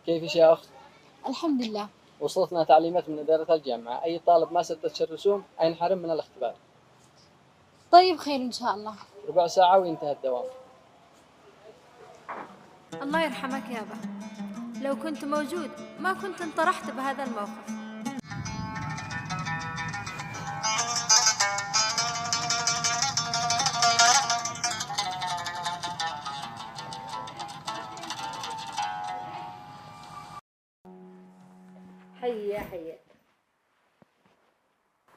كيفك يا أخت؟ الحمد لله. وصلتنا تعليمات من إدارة الجامعة، أي طالب ما سددش الرسوم ينحرم من الاختبار. طيب خير إن شاء الله. ربع ساعة وينتهي الدوام. الله يرحمك يابا، لو كنت موجود ما كنت انطرحت بهذا الموقف. حيا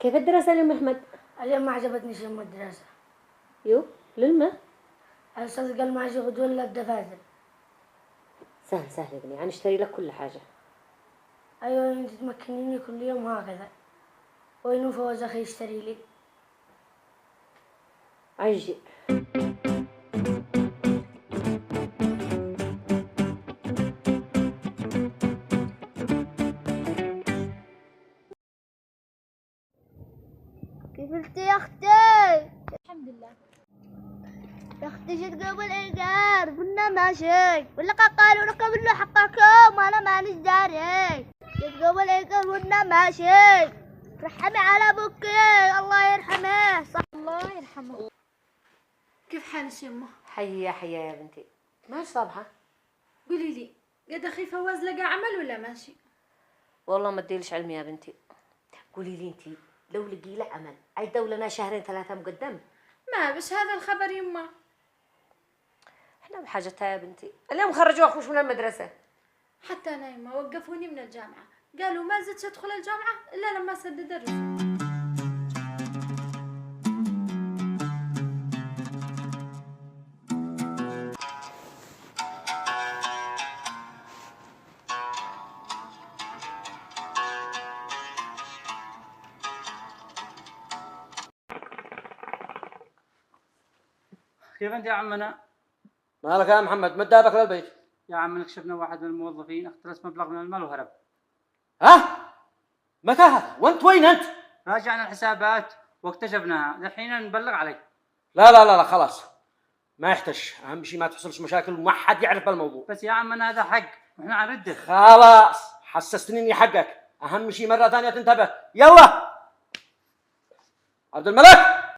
كيف الدراسة اليوم أحمد؟ اليوم ما عجبتني شيء من الدراسة. للما؟ الأستاذ قال ما عاد ياخذون إلا الدفاتر. سهل يا ابني، أنا اشتري لك كل حاجة. أيوة أنت تمكنيني كل يوم هكذا. وين فوز أخي يشتري لي؟ عجي. كيف انت يا اختي؟ الحمد لله. يا اختي شو تقول الايجار؟ قلنا ماشي ولا قالوا لكم انه حقكم وانا مانيش داري. شو تقول الايجار قلنا ماشي. رحمي على ابوك الله يرحمه. صح الله يرحمه. كيف حالك يمه؟ حيا يا بنتي، ماش صبحة؟ قولي لي، قد أخي فواز لقى عمل ولا ماشي؟ والله ما تديلش علمي يا بنتي. قولي لي انتي لو لقي له عمل عيدوا لنا شهرين 3 مقدم. ما بس هذا الخبر يمه. احنا بحاجتها يا بنتي، اليوم خرجوا اخوش من المدرسة. حتى أنا يمه وقفوني من الجامعة، قالوا ما زدت أدخل الجامعة إلا لما سدد الرسوم. كيف انت يا عمنا؟ مالك يا محمد؟ مد بابك للبيت. يا عمنا اكتشفنا واحد من الموظفين اختلس مبلغ من المال وهرب. ها؟ متى هذا؟ وانت وين انت؟ راجعنا الحسابات واكتشفناها، الحين نبلغ عليك. لا خلاص، ما يحتاج. اهم شيء ما تحصلش مشاكل وما حد يعرف بالموضوع. بس يا عمنا هذا حق واحنا عنرده. خلاص حسستني اني حقك. اهم شيء مرة ثانية تنتبه. يلا عبد الملك،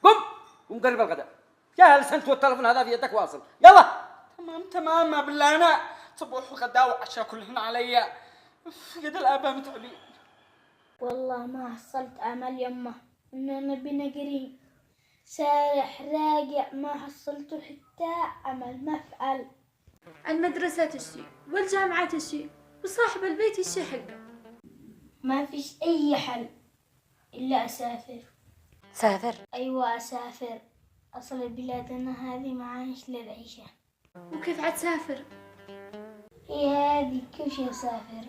قم قرب الغداء. جالس انت والتلفون هذا في يدك واصل. يلا. تمام ما بالله انا صبوح وغداء وعشاء كلهن علي. قد الاباء متعبين. والله ما حصلت عمل يمه. اننا بنقرين سارح راجع ما حصلته حتى عمل مفعل. المدرسة تشي والجامعة تشي وصاحب البيت يشي حقه. ما فيش اي حل الا اسافر. سافر؟ ايوه اسافر. اصل بلادنا هذه معاش للعيشة. وكيف عتسافر؟ هي هذه كل شي اسافر.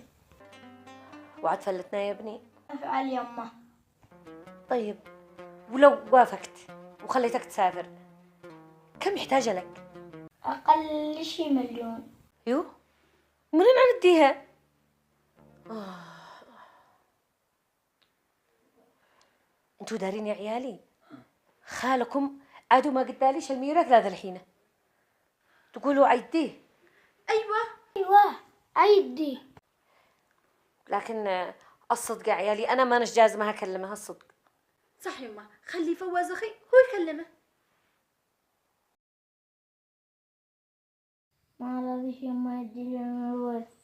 وعد فلتنا يا ابني. افعل يمه. طيب ولو وافقت وخليتك تسافر كم يحتاج لك؟ اقل شي 1,000,000. منين عنديها؟ انتوا دارين يا عيالي، خالكم عادوا ما قداليش الميراث لهذا الحين تقولوا عيديه. ايوه عيدي. لكن الصدق يا عيالي انا ما جازمه اكلمها الصدق. صح يما، خلي فواز أخي هو يكلمه. ما راضيش يما يدي لنا الورث.